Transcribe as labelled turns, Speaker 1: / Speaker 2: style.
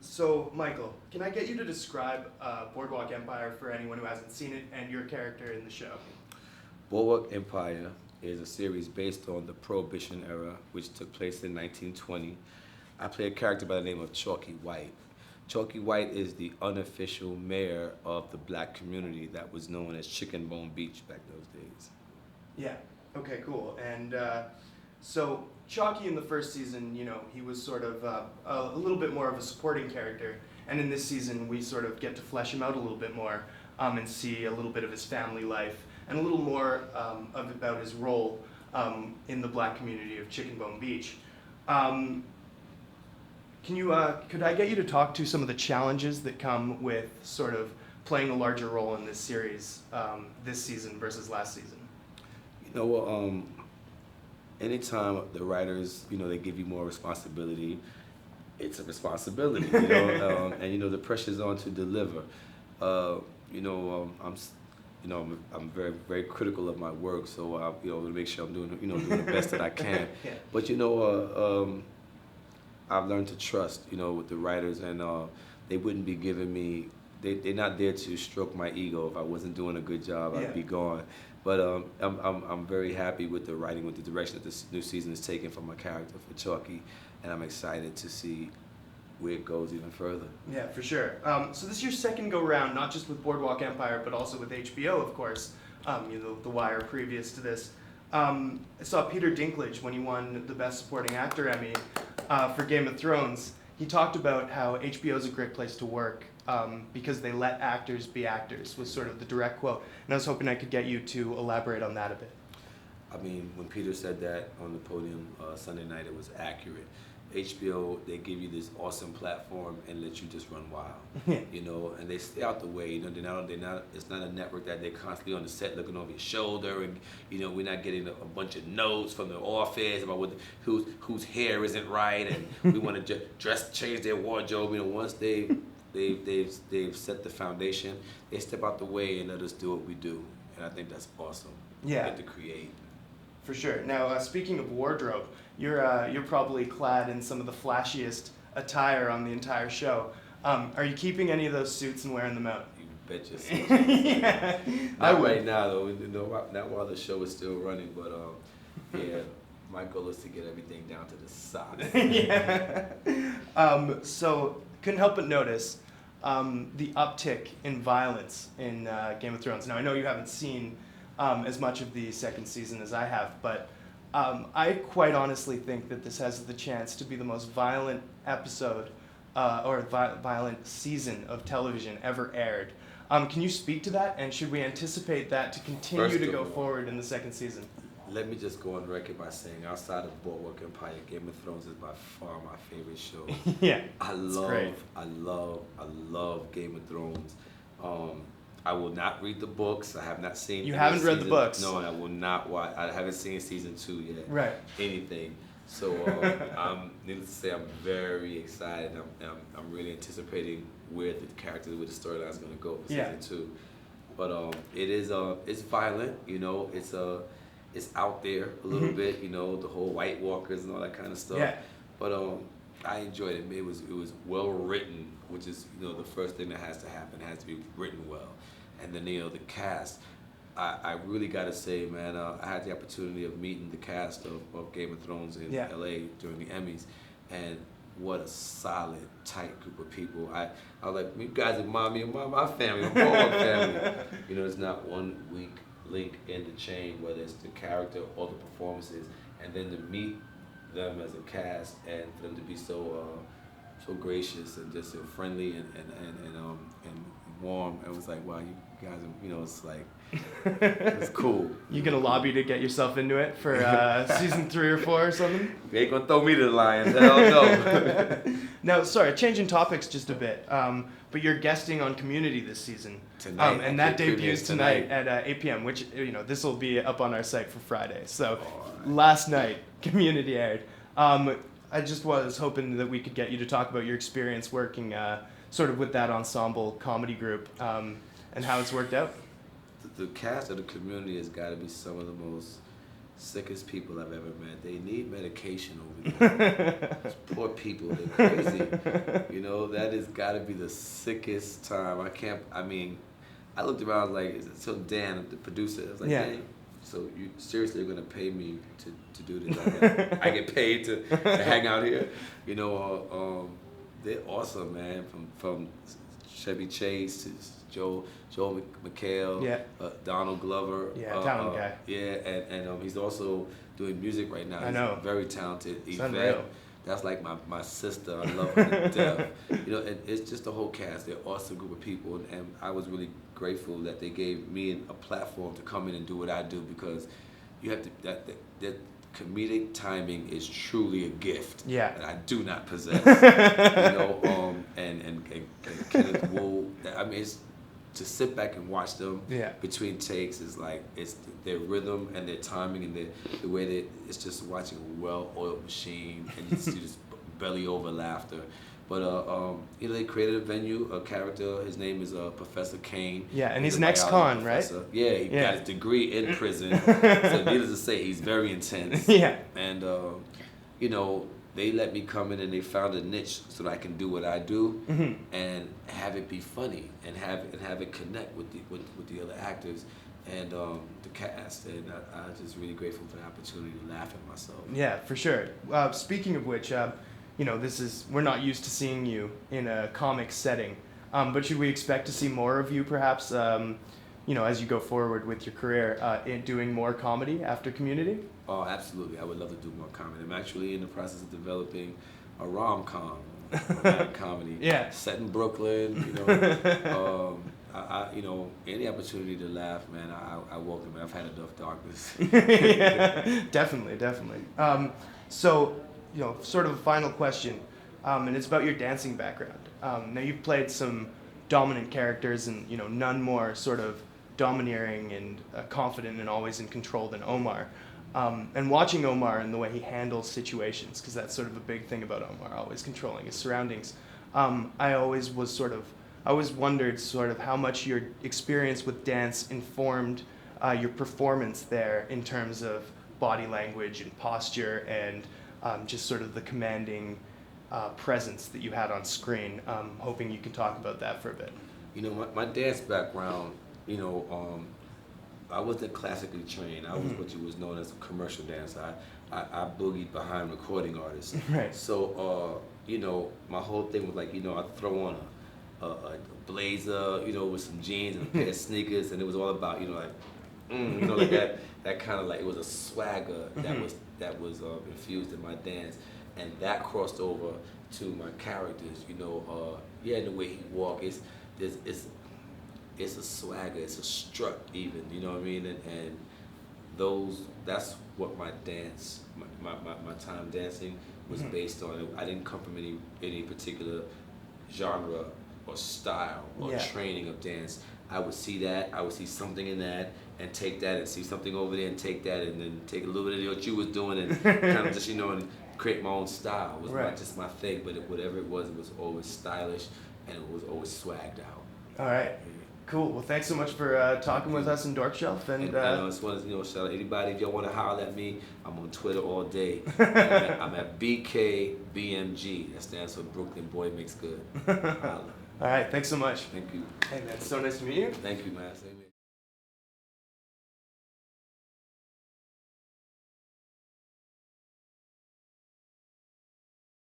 Speaker 1: So, Michael, can I get you to describe Boardwalk Empire for anyone who hasn't seen it and your character in the show?
Speaker 2: Boardwalk Empire is a series based on the Prohibition era, which took place in 1920. I play a character by the name of Chalky White. Chalky White is the unofficial mayor of the black community that was known as Chicken Bone Beach back those days.
Speaker 1: Yeah. Okay, cool. And so, Chalky in the first season, he was sort of a little bit more of a supporting character. And in this season, we sort of get to flesh him out a little bit more and see a little bit of his family life and a little more about his role in the black community of Chicken Bone Beach. Could I get you to talk to some of the challenges that come with sort of playing a larger role in this series this season versus last season?
Speaker 2: Anytime the writers, they give you more responsibility, it's a responsibility, and the pressure's on to deliver. I'm very, very critical of my work, so I, to make sure I'm doing the best that I can.
Speaker 1: Yeah.
Speaker 2: But I've learned to trust, with the writers, and they wouldn't be giving me. They're not there to stroke my ego. If I wasn't doing a good job, I'd be gone. But I'm very happy with the writing, with the direction that this new season is taking for my character, for Chalky, and I'm excited to see where it goes even further.
Speaker 1: Yeah, for sure. So this is your second go-round, not just with Boardwalk Empire, but also with HBO, of course. The Wire previous to this. I saw Peter Dinklage when he won the Best Supporting Actor Emmy for Game of Thrones. He talked about how HBO is a great place to work because they let actors be actors, was sort of the direct quote. And I was hoping I could get you to elaborate on that a bit.
Speaker 2: I mean, when Peter said that on the podium Sunday night, it was accurate. HBO, they give you this awesome platform and let you just run wild, and they stay out the way. They're not. It's not a network that they're constantly on the set looking over your shoulder, and we're not getting a bunch of notes from the office about whose hair isn't right, and we want to change their wardrobe. Once they've set the foundation, they step out the way and let us do what we do, and I think that's awesome.
Speaker 1: Yeah.
Speaker 2: Get to create.
Speaker 1: For sure. Now, speaking of wardrobe, you're probably clad in some of the flashiest attire on the entire show. Are you keeping any of those suits and wearing them out?
Speaker 2: You bet yourself.
Speaker 1: Yeah.
Speaker 2: Not right now, though. Not while the show is still running, but yeah, my goal is to get everything down to the socks.
Speaker 1: Yeah. So couldn't help but notice the uptick in violence in Game of Thrones. Now, I know you haven't seen as much of the second season as I have, but I quite honestly think that this has the chance to be the most violent episode violent season of television ever aired. Can you speak to that, and should we anticipate that to continue to go forward in the second season?
Speaker 2: Let me just go on record by saying, outside of Boardwalk Empire, Game of Thrones is by far my favorite show.
Speaker 1: Yeah,
Speaker 2: I love Game of Thrones. I will not read the books. I have not seen.
Speaker 1: You haven't read the books?
Speaker 2: No, I will not watch. I haven't seen season 2 yet.
Speaker 1: Right.
Speaker 2: Anything. So, needless to say, I'm very excited. I'm really anticipating where the storyline is going to go for season 2. But it's violent. It's out there a little bit. The whole White Walkers and all that kind of stuff.
Speaker 1: Yeah.
Speaker 2: But I enjoyed it. It was well written, which is the first thing that has to happen. It has to be written well. And then the cast, I really got to say, man, I had the opportunity of meeting the cast of Game of Thrones in LA during the Emmys, and what a solid, tight group of people. I was like, you guys remind me of my family, my Boardwalk family. There's not one weak link in the chain, whether it's the character or the performances, and then to meet them as a cast and for them to be so gracious and just so friendly and warm. It was like, wow, you guys, it's like, it's cool.
Speaker 1: You gonna lobby to get yourself into it for season 3 or 4 or something?
Speaker 2: They ain't gonna throw me to the lions, hell no.
Speaker 1: Now, sorry, changing topics just a bit, but you're guesting on Community this season.
Speaker 2: Tonight.
Speaker 1: And that debuts tonight at 8 p.m., which, this will be up on our site for Friday. So last night, Community aired. I just was hoping that we could get you to talk about your experience working sort of with that ensemble comedy group and how it's worked out.
Speaker 2: The cast of the Community has got to be some of the most sickest people I've ever met. They need medication over there. Those poor people, they're crazy. You know, that has got to be the sickest time. I looked around like, so Dan, the producer, I was like,
Speaker 1: Yeah.
Speaker 2: Dan, so you seriously are going to pay me to do this? I get paid to hang out here? You know, they're awesome, man, from Chevy Chase to Joe McHale,
Speaker 1: Yeah.
Speaker 2: Donald Glover.
Speaker 1: Yeah, talented guy.
Speaker 2: Yeah, and he's also doing music right now.
Speaker 1: I know.
Speaker 2: He's very talented.
Speaker 1: It's
Speaker 2: Yvette,
Speaker 1: unreal.
Speaker 2: that's like my sister. I love her to death. You know, and it's just the whole cast. They're an awesome group of people, and I was really grateful that they gave me a platform to come in and do what I do, because you have to that comedic timing is truly a gift that I do not possess. You know, and Kenneth Wu. I mean, it's to sit back and watch them between takes is like, it's their rhythm and their timing and the way that it's just watching a well-oiled machine, and you just belly over laughter. But you know, they created a venue, a character. His name is Professor Kane.
Speaker 1: Yeah, and he's an ex-con, right?
Speaker 2: Yeah, he got his degree in prison. So needless to say, he's very intense.
Speaker 1: Yeah.
Speaker 2: And you know, they let me come in and they found a niche so that I can do what I do and have it be funny and have it connect with the other actors and the cast. And I'm just really grateful for the opportunity to laugh at myself.
Speaker 1: Yeah, for sure. Speaking of which, you know, we're not used to seeing you in a comic setting, but should we expect to see more of you perhaps, you know, as you go forward with your career, in doing more comedy after Community?
Speaker 2: Oh, absolutely. I would love to do more comedy. I'm actually in the process of developing a rom-com, comedy.
Speaker 1: Yeah.
Speaker 2: Set in Brooklyn, you know. You know, any opportunity to laugh, man, I welcome it. I've had enough darkness.
Speaker 1: Yeah, definitely. So, you know, sort of a final question, and it's about your dancing background. Now, you've played some dominant characters, and, you know, none more sort of domineering and confident and always in control than Omar. And watching Omar and the way he handles situations, because that's sort of a big thing about Omar, always controlling his surroundings. I always wondered sort of how much your experience with dance informed your performance there in terms of body language and posture and just sort of the commanding presence that you had on screen. Hoping you can talk about that for a bit.
Speaker 2: You know, my dance background, you know, I wasn't classically trained. I was what you was known as a commercial dancer. I boogied behind recording artists.
Speaker 1: Right.
Speaker 2: So, you know, my whole thing was like, you know, I'd throw on a blazer, you know, with some jeans and a pair of sneakers, and it was all about, you know, like, you know, like that kind of like, it was a swagger that was infused in my dance, and that crossed over to my characters, you know, and the way he walk, it's a swagger, it's a strut even, you know what I mean? And that's what my dance, my time dancing was based on. I didn't come from any particular genre or style or training of dance. I would see that, I would see something in that, and take that, and see something over there and take that, and then take a little bit of what you was doing and kind of just, you know, and create my own style. It was not just my thing, but whatever it was always stylish, and it was always swagged out.
Speaker 1: All right. Cool. Well, thanks so much for talking with us in Dorkshelf. And
Speaker 2: I just want to, you know, shout out anybody, if y'all want to holler at me, I'm on Twitter all day. I'm at BKBMG. That stands for Brooklyn Boy Makes Good. Holla.
Speaker 1: All right. Thanks so much.
Speaker 2: Thank you.
Speaker 1: Hey, man. It's so nice to meet you.
Speaker 2: Thank you, man. Same here.